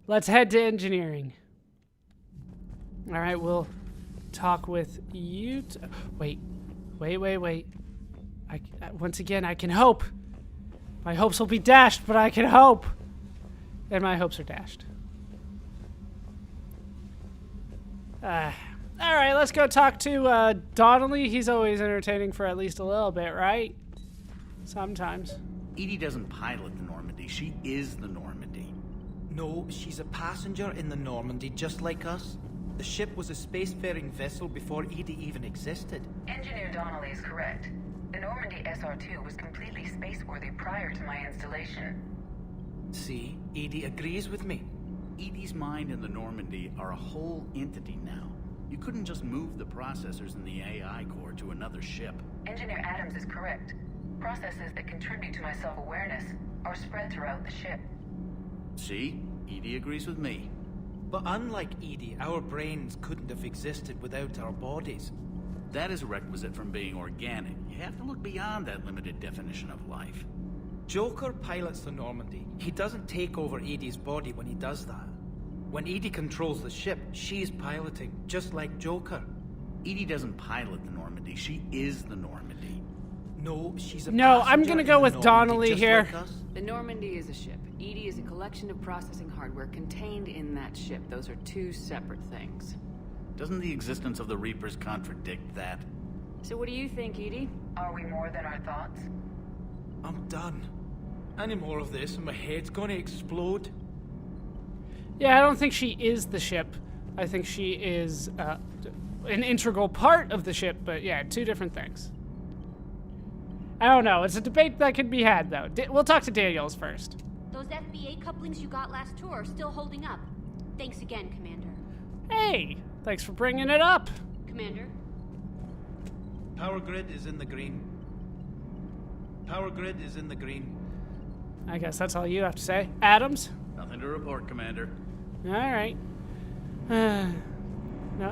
Let's head to engineering. All right, we'll talk with you. Wait. Once again, I can hope. My hopes will be dashed, but I can hope. And my hopes are dashed. All right, let's go talk to Donnelly. He's always entertaining for at least a little bit, right? Sometimes. Edie doesn't pilot the Normandy. She is the Normandy. No, she's a passenger in the Normandy, just like us. The ship was a spacefaring vessel before Edie even existed. Engineer Donnelly is correct. The Normandy SR-2 was completely spaceworthy prior to my installation. See, Edie agrees with me. Edie's mind and the Normandy are a whole entity now. You couldn't just move the processors in the AI core to another ship. Engineer Adams is correct. Processes that contribute to my self-awareness are spread throughout the ship. See? Edie agrees with me. But unlike Edie, our brains couldn't have existed without our bodies. That is a requisite from being organic. You have to look beyond that limited definition of life. Joker pilots the Normandy. He doesn't take over Edie's body when he does that. When Edie controls the ship, she's piloting, just like Joker. Edie doesn't pilot the Normandy. She is the Normandy. No, she's a No, passenger I'm gonna in go the with Normandy, Donnelly just here. like us. The Normandy is a ship. Edie is a collection of processing hardware contained in that ship. Those are two separate things. Doesn't the existence of the Reapers contradict that? So what do you think, Edie? Are we more than our thoughts? I'm done. Any more of this and my head's gonna explode. Yeah, I don't think she is the ship. I think she is an integral part of the ship, but yeah, two different things. I don't know. It's a debate that could be had, though. We'll talk to Daniels first. Those FBA couplings you got last tour are still holding up. Thanks again, Commander. Hey, thanks for bringing it up. Commander? Power grid is in the green. Power grid is in the green. I guess that's all you have to say. Adams? Nothing to report, Commander. All right.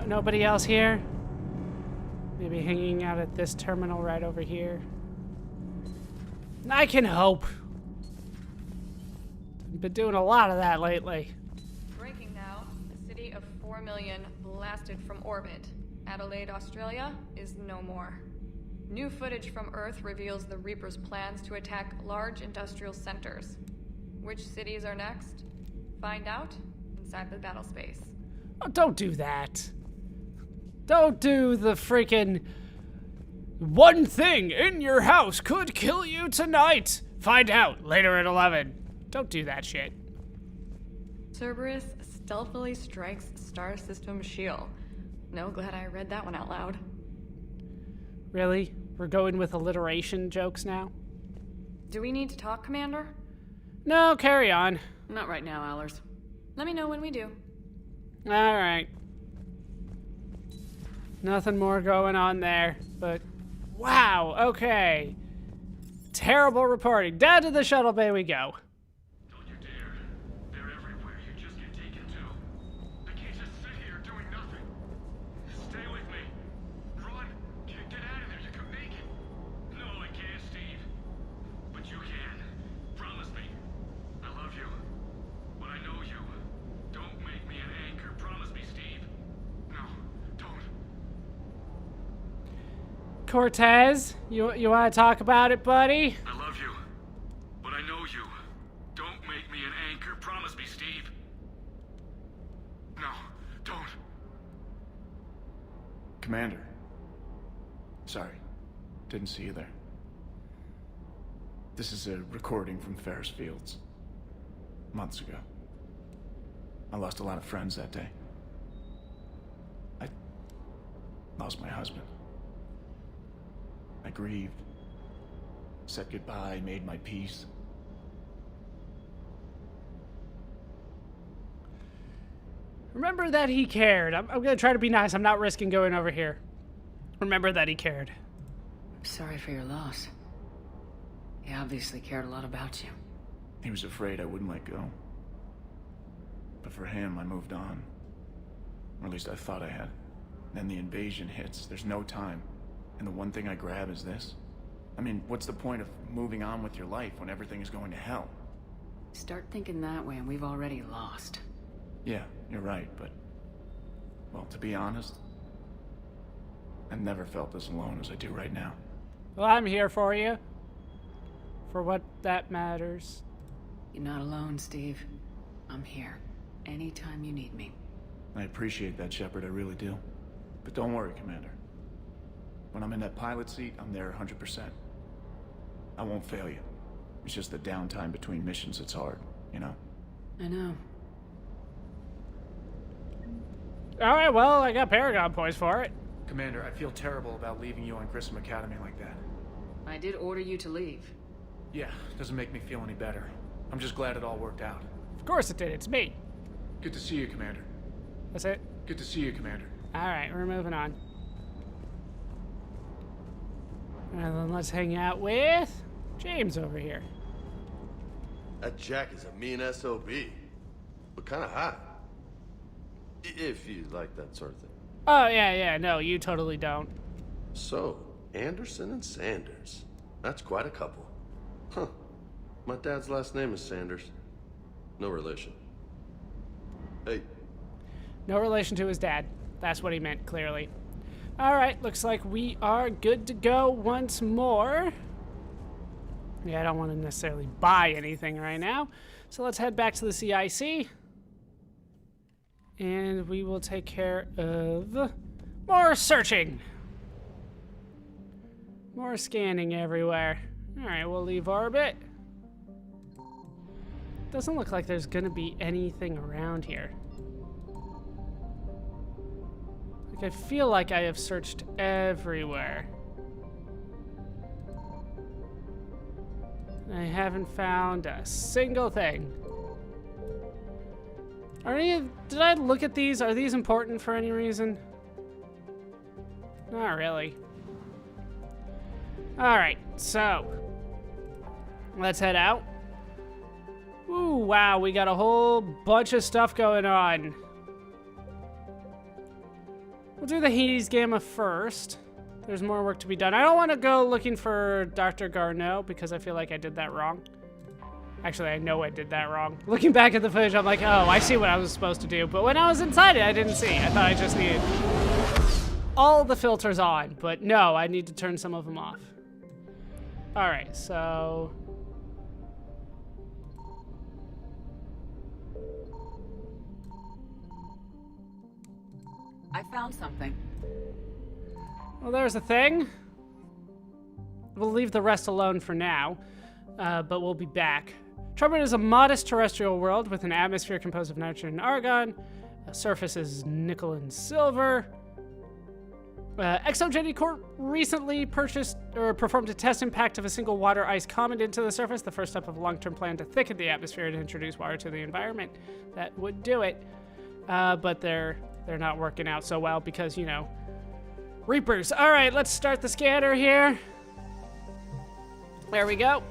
Nobody else here? Maybe hanging out at this terminal right over here. I can hope. Been doing a lot of that lately. Breaking now. The city of 4 million blasted from orbit. Adelaide, Australia is no more. New footage from Earth reveals the Reapers' plans to attack large industrial centers. Which cities are next? Find out inside the battle space. Oh, don't do that. Don't do the freaking one thing in your house could kill you tonight. Find out later at 11. Don't do that shit. Cerberus stealthily strikes star system shield. No, glad I read that one out loud. Really? We're going with alliteration jokes now? Do we need to talk, Commander? No, carry on. Not right now, Allers. Let me know when we do. All right. Nothing more going on there, but wow, okay. Terrible reporting. Down to the shuttle bay we go. Don't you dare. They're everywhere. You just get taken too. I can't just sit here doing nothing. Stay with me. Run. Get out of there. You can make it. No, I can't, Steve. But you can. Promise me. I love you. But I know you. Don't make me an anchor. Promise me, Steve. No, don't. Cortez, you want to talk about it, buddy? I love you. But I know you. Don't make me an anchor. Promise me, Steve. No, don't. Commander. Sorry. Didn't see you there. This is a recording from Ferris Fields. Months ago. I lost a lot of friends that day. I lost my husband. I grieved. Said goodbye, made my peace. Remember that he cared. I'm going to try to be nice. I'm not risking going over here. Remember that he cared. Sorry for your loss. He obviously cared a lot about you. He was afraid I wouldn't let go. But for him, I moved on. Or at least I thought I had. Then the invasion hits. There's no time. And the one thing I grab is this. I mean, what's the point of moving on with your life when everything is going to hell? Start thinking that way and we've already lost. Yeah, you're right, but... Well, to be honest, I've never felt as alone as I do right now. Well, I'm here for you. For what that matters. You're not alone, Steve. I'm here. Anytime you need me. I appreciate that, Shepard, I really do. But don't worry, Commander. When I'm in that pilot seat, I'm there 100%. I won't fail you. It's just the downtime between missions that's hard, you know? I know. Alright, well, I got Paragon points for it. Commander, I feel terrible about leaving you on Grissom Academy like that. I did order you to leave. Yeah, doesn't make me feel any better. I'm just glad it all worked out. Of course it did, it's me. Good to see you, Commander. That's it? Good to see you, Commander. Alright, we're moving on. And then let's hang out with James over here. That Jack is a mean SOB, but kind of hot. If you like that sort of thing. Oh, yeah, no, you totally don't. So, Anderson and Sanders. That's quite a couple. Huh. My dad's last name is Sanders. No relation. Hey. No relation to his dad. That's what he meant, clearly. Alright, looks like we are good to go once more. Yeah, I don't want to necessarily buy anything right now. So let's head back to the CIC. And we will take care of more searching. More scanning everywhere. Alright, we'll leave orbit. Doesn't look like there's gonna be anything around here. Like, I feel like I have searched everywhere. I haven't found a single thing. Did I look at these? Are these important for any reason? Not really. Alright, so let's head out. Ooh, wow, we got a whole bunch of stuff going on. We'll do the Hades Gamma first. There's more work to be done. I don't want to go looking for Dr. Garneau because I feel like I did that wrong. Actually, I know I did that wrong. Looking back at the footage, I'm like, oh, I see what I was supposed to do. But when I was inside it, I didn't see. I thought I just needed all the filters on. But no, I need to turn some of them off. All right, so... I found something. Well, there's a thing. We'll leave the rest alone for now, but we'll be back. Trouble is a modest terrestrial world with an atmosphere composed of nitrogen and argon. Surface is nickel and silver. Exogeny Corp recently performed a test impact of a single water ice comet into the surface, the first step of a long-term plan to thicken the atmosphere and introduce water to the environment. That would do it, but they're not working out so well because, you know, Reapers. All right, let's start the scanner here. There we go.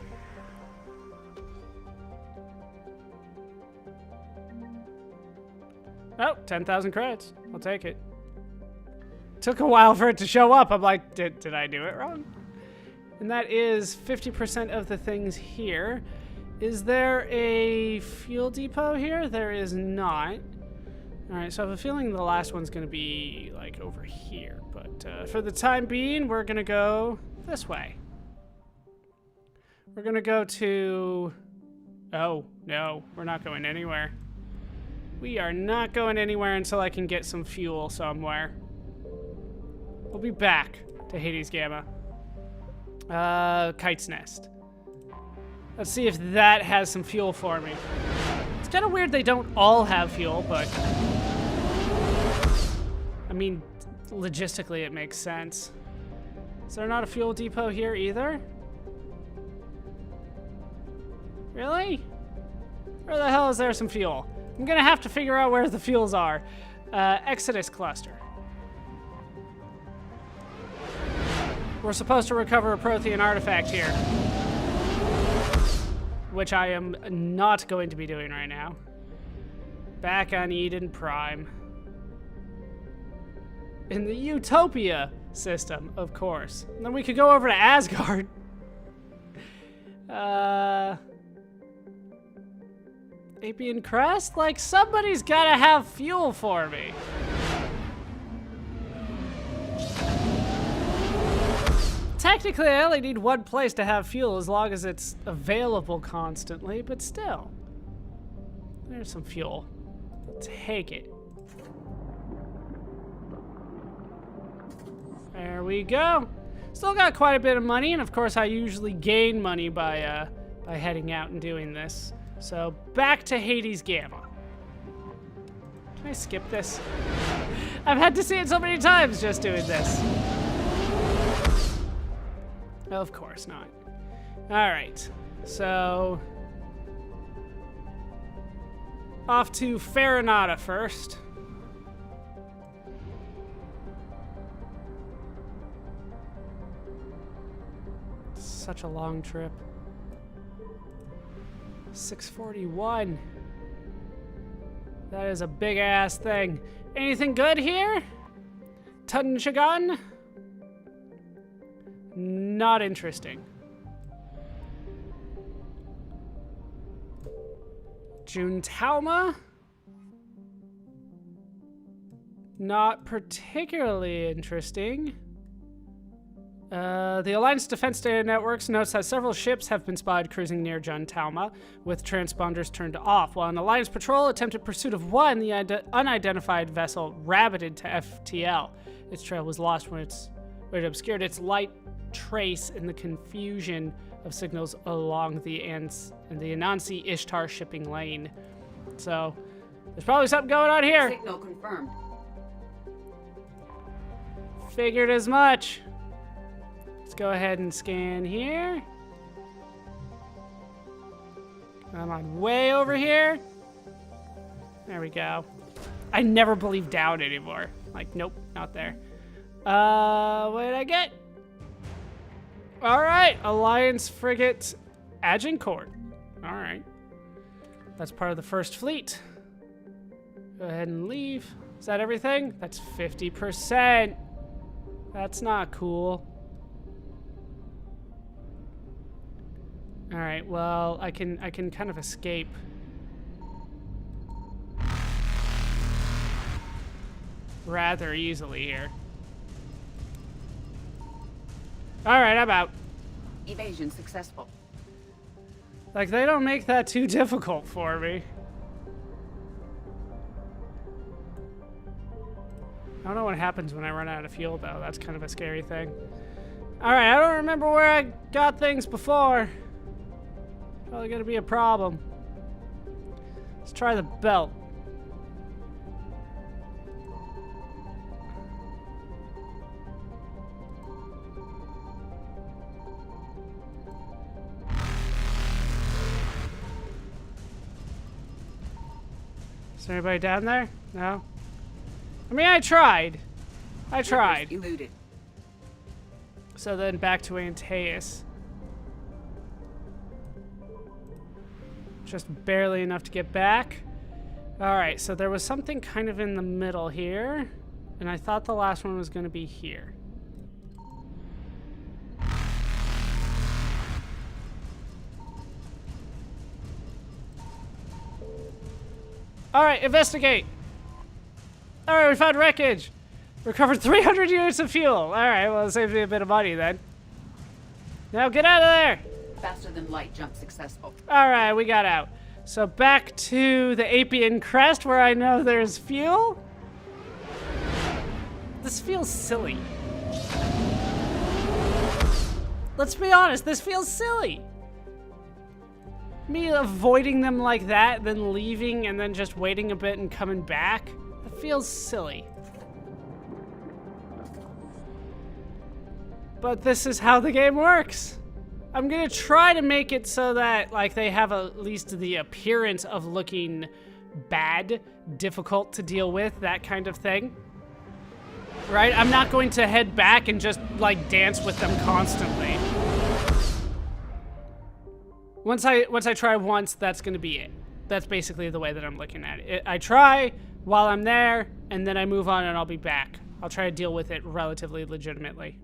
Oh, 10,000 credits. I'll take it. Took a while for it to show up. I'm like, did I do it wrong? And that is 50% of the things here. Is there a fuel depot here? There is not. All right, so I have a feeling the last one's going to be like over here. But for the time being, we're going to go this way. We're going to go to... Oh, no, we're not going anywhere. We are not going anywhere until I can get some fuel somewhere. We'll be back to Hades Gamma. Kite's Nest. Let's see if that has some fuel for me. It's kind of weird they don't all have fuel, but... I mean, logistically it makes sense. Is there not a fuel depot here either? Really? Where the hell is there some fuel? I'm gonna have to figure out where the fuels are. Exodus Cluster. We're supposed to recover a Prothean artifact here. Which I am not going to be doing right now. Back on Eden Prime. In the Utopia system, of course. And then we could go over to Asgard. Apian crest? Like, somebody's gotta have fuel for me. Technically, I only need one place to have fuel as long as it's available constantly, but still. There's some fuel. Take it. There we go. Still got quite a bit of money, and of course I usually gain money by heading out and doing this. So back to Hades Gamma. Can I skip this? I've had to see it so many times just doing this. Of course not. All right, so off to Farinata first. Such a long trip. 641. That is a big ass thing. Anything good here? Tunchagan? Not interesting. Juntauma? Not particularly interesting. The Alliance Defense Data Networks notes that several ships have been spotted cruising near Juntauma, with transponders turned off, while an Alliance patrol attempted pursuit of one, the unidentified vessel rabbited to FTL. Its trail was lost when it obscured its light trace in the confusion of signals along the Anansi Ishtar shipping lane. So, there's probably something going on here. Signal confirmed. Figured as much. Let's go ahead and scan here. I'm on way over here. There we go. I never believe down anymore. Like, nope, not there. What did I get? All right, Alliance frigate Agincourt. All right. That's part of the First Fleet. Go ahead and leave. Is that everything? That's 50%. That's not cool. All right, well, I can kind of escape. Rather easily here. All right, I'm out. Evasion successful. Like, they don't make that too difficult for me. I don't know what happens when I run out of fuel, though. That's kind of a scary thing. All right, I don't remember where I got things before. Probably gonna be a problem. Let's try the belt. Is there anybody down there? No? I mean, I tried. Eluded. So then back to Antaeus. Just barely enough to get back. All right, so there was something kind of in the middle here, and I thought the last one was going to be here. All right, investigate. All right, we found wreckage. Recovered 300 units of fuel. All right, well, it saves me a bit of money then. Now get out of there. Faster than light jump successful. All right, we got out. So back to the Apian crest where I know there's fuel. This feels silly. Let's be honest, this feels silly. Me avoiding them like that, then leaving, and then just waiting a bit and coming back. That feels silly. But this is how the game works. I'm gonna try to make it so that, like, they have at least the appearance of looking bad, difficult to deal with, that kind of thing. Right? I'm not going to head back and just, like, dance with them constantly. Once I try once, that's gonna be it. That's basically the way that I'm looking at it. I try while I'm there, and then I move on and I'll be back. I'll try to deal with it relatively legitimately.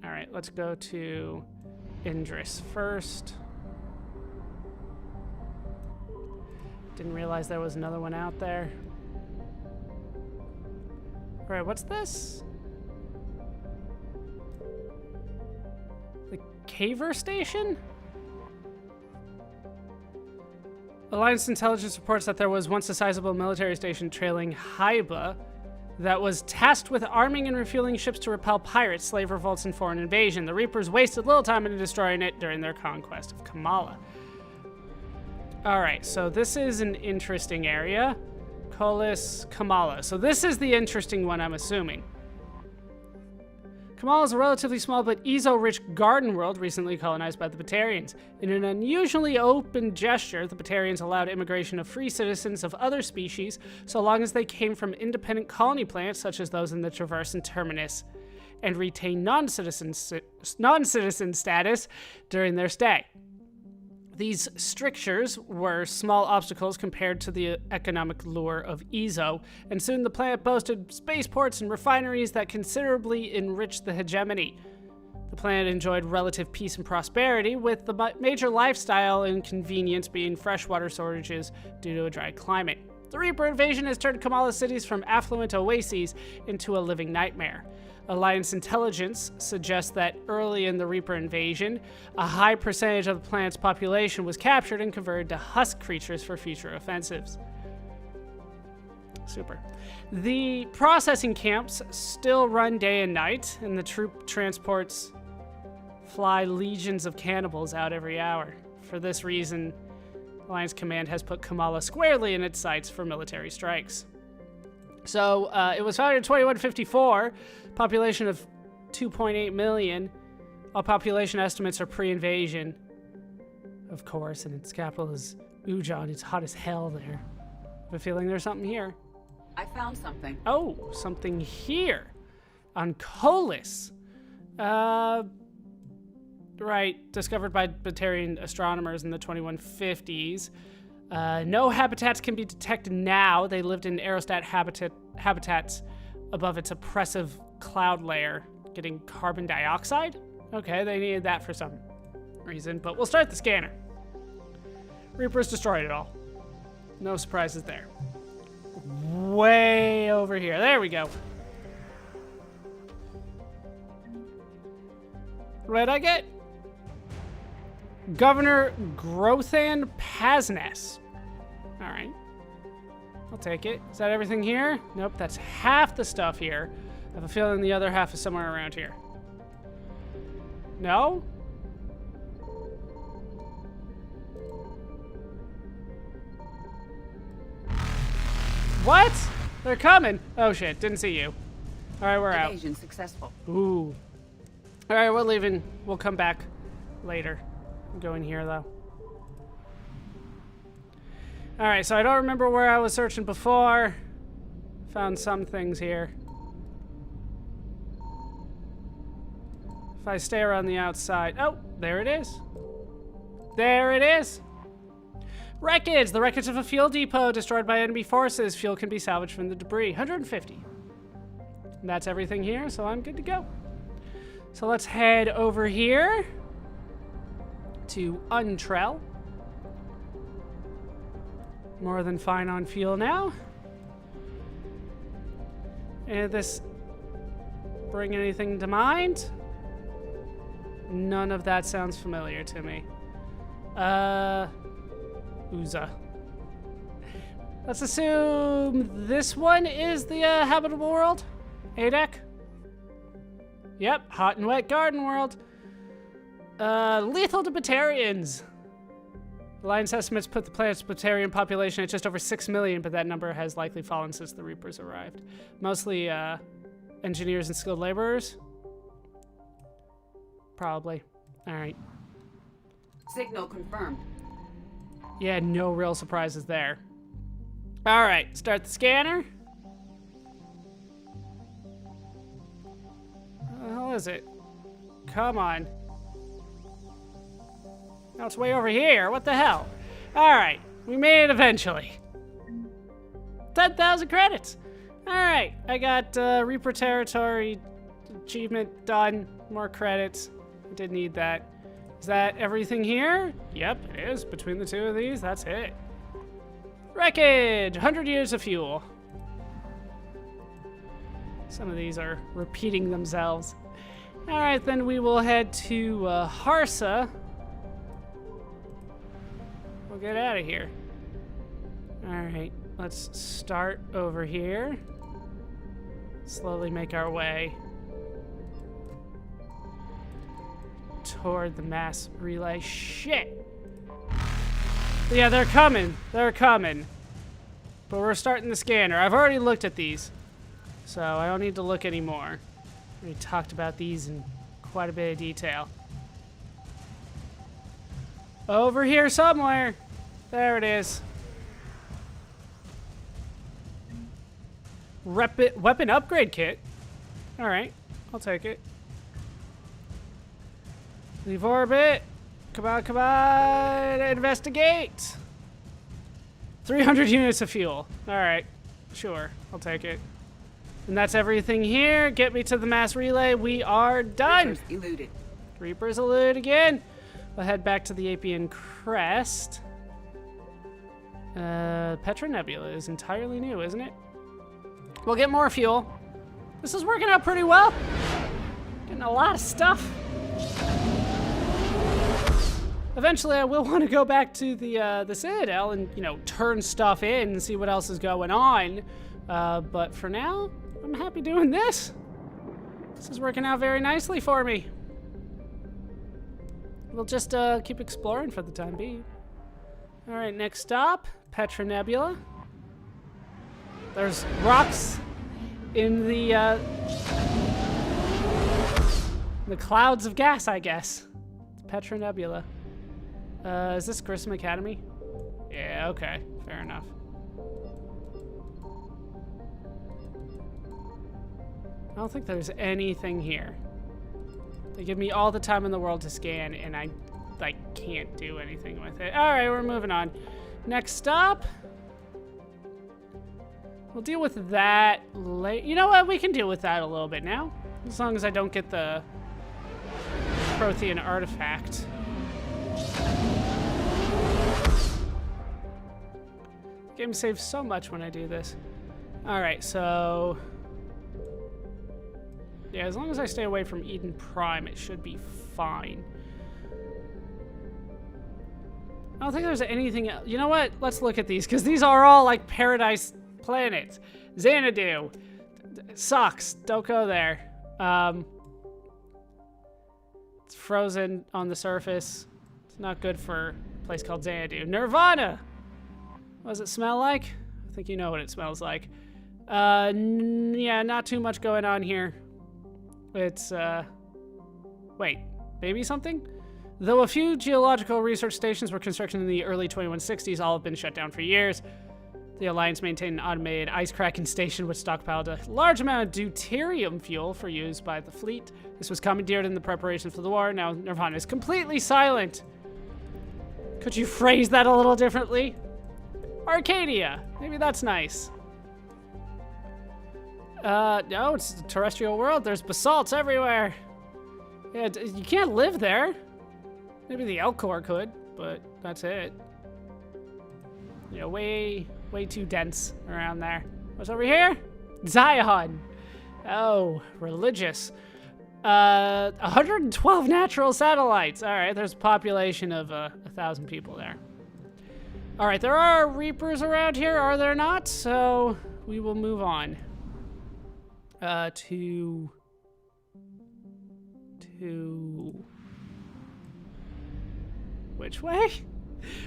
All right, let's go to Indris first. Didn't realize there was another one out there. Alright, what's this? The Caver Station? Alliance intelligence reports that there was once a sizable military station trailing Haiba that was tasked with arming and refueling ships to repel pirates, slave revolts, and foreign invasion. The Reapers wasted little time in destroying it during their conquest of Kamala. Alright, so this is an interesting area. Kamala. So this is the interesting one, I'm assuming. Kamala is a relatively small but ezo-rich garden world recently colonized by the Batarians. In an unusually open gesture, the Batarians allowed immigration of free citizens of other species so long as they came from independent colony planets such as those in the Traverse and Terminus, and retained non-citizen status during their stay. These strictures were small obstacles compared to the economic lure of Ezo, and soon the planet boasted spaceports and refineries that considerably enriched the hegemony. The planet enjoyed relative peace and prosperity, with the major lifestyle inconvenience being freshwater shortages due to a dry climate. The Reaper invasion has turned Kamala cities from affluent oases into a living nightmare. Alliance intelligence suggests that early in the Reaper invasion, a high percentage of the planet's population was captured and converted to husk creatures for future offensives. Super. The processing camps still run day and night, and the troop transports fly legions of cannibals out every hour. For this reason, Alliance Command has put Kamala squarely in its sights for military strikes. So, it was founded in 2154, population of 2.8 million. All population estimates are pre-invasion, of course, and its capital is Ujan. It's hot as hell there. I have a feeling there's something here. I found something. Oh, something here. On Colis. Right, discovered by Batarian astronomers in the 2150s. No habitats can be detected now. They lived in aerostat habitats above its oppressive cloud layer, getting carbon dioxide? Okay, they needed that for some reason, but we'll start the scanner. Reapers destroyed it all. No surprises there. Way over here. There we go. What did I get? Governor Grothan Paznes. All right. I'll take it. Is that everything here? Nope, that's half the stuff here. I have a feeling the other half is somewhere around here. No? What? They're coming. Oh shit, didn't see you. All right, we're out. Evasion successful. Ooh. All right, we're leaving. We'll come back later. I'm going here though. All right, so I don't remember where I was searching before. Found some things here. If I stay around the outside, oh, there it is. There it is. Wreckage, the wreckage of a fuel depot destroyed by enemy forces. Fuel can be salvaged from the debris. 150. And that's everything here, so I'm good to go. So let's head over here to Untrell. More than fine on fuel now. And this bring anything to mind? None of that sounds familiar to me. Uza. Let's assume this one is the habitable world. Adek? Yep, hot and wet garden world. Lethal to Batarians. Alliance estimates put the planet's Batarian population at just over 6 million, but that number has likely fallen since the Reapers arrived. Mostly engineers and skilled laborers. Probably. All right. Signal confirmed. Yeah, no real surprises there. All right, start the scanner. What the hell is it? Come on. No, it's way over here. What the hell? All right, we made it eventually. 10,000 credits. All right, I got Reaper territory achievement done. More credits. I did need that. Is that everything here? Yep, it is. Between the two of these, that's it. Wreckage! 100 years of fuel. Some of these are repeating themselves. Alright, then we will head to Harsa. We'll get out of here. Alright, let's start over here. Slowly make our way toward the mass relay. Shit! Yeah, they're coming. They're coming. But we're starting the scanner. I've already looked at these, so I don't need to look anymore. We talked about these in quite a bit of detail. Over here somewhere. There it is. Weapon upgrade kit. Alright, I'll take it. Leave orbit. Come on, come on. Investigate. 300 units of fuel. Alright, sure, I'll take it. And that's everything here. Get me to the mass relay. We are done. Reapers eluded. Reapers elude again. We'll head back to the Apian Crest. Petra Nebula is entirely new, isn't it? We'll get more fuel. This is working out pretty well. Getting a lot of stuff. Eventually, I will want to go back to the Citadel and, you know, turn stuff in and see what else is going on. But for now, I'm happy doing this. This is working out very nicely for me. We'll just keep exploring for the time being. All right, next stop, Petra Nebula. There's rocks in the clouds of gas, I guess. It's Petra Nebula. Is this Grissom Academy? Yeah, okay, fair enough. I don't think there's anything here. They give me all the time in the world to scan, and I can't do anything with it. All right, we're moving on. Next stop. We'll deal with that later. You know what? We can deal with that a little bit now, as long as I don't get the Prothean artifact. The game saves so much when I do this. All right, so yeah, as long as I stay away from Eden Prime, it should be fine. I don't think there's anything else. You know what? Let's look at these, because these are all like paradise planets. Xanadu. Sucks. Don't go there. It's frozen on the surface. It's not good for a place called Xanadu. Nirvana. What does it smell like? I think you know what it smells like. Yeah, not too much going on here. It's, wait, maybe something? Though a few geological research stations were constructed in the early 2160s, all have been shut down for years. The Alliance maintained an automated ice cracking station which stockpiled a large amount of deuterium fuel for use by the fleet. This was commandeered in the preparation for the war. Now Nirvana is completely silent. Could you phrase that a little differently? Arcadia. Maybe that's nice. No, it's a terrestrial world. There's basalts everywhere. Yeah, you can't live there. Maybe the Elcor could, but that's it. You know, way too dense around there. What's over here? Zion. Oh, religious. 112 natural satellites. All right, there's a population of 1,000 people there. All right, there are Reapers around here, are there not? So we will move on. To which way?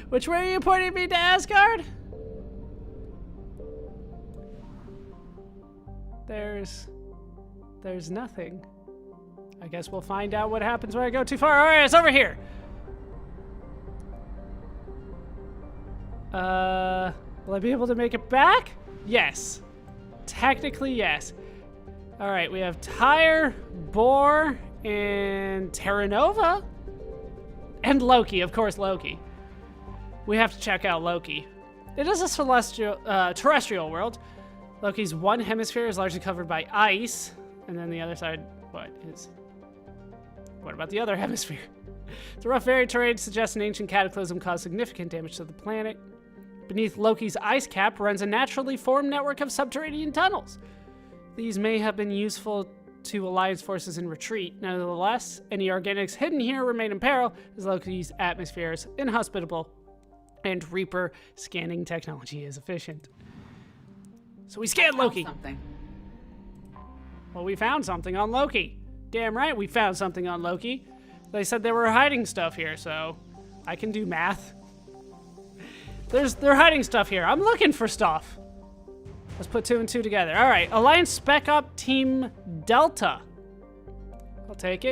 Which way are you pointing me to, Asgard? There's nothing. I guess we'll find out what happens when I go too far. All right, it's over here. Will I be able to make it back? Yes. Technically, yes. All right, we have Tyre, Boar, and Terra Nova. And Loki, of course, Loki. We have to check out Loki. It is a celestial, terrestrial world. Loki's one hemisphere is largely covered by ice, and then the other side, what about the other hemisphere? The rough, varied terrain suggests an ancient cataclysm caused significant damage to the planet. Beneath Loki's ice cap runs a naturally formed network of subterranean tunnels. These may have been useful to Alliance forces in retreat. Nevertheless, any organics hidden here remain in peril, as Loki's atmosphere is inhospitable and Reaper scanning technology is efficient. So we scanned Loki. Something. Well, we found something on Loki. Damn right we found something on Loki. They said they were hiding stuff here, so I can do math. They're hiding stuff here. I'm looking for stuff. Let's put 2 and 2 together. All right, Alliance Spec Op Team Delta. I'll take it.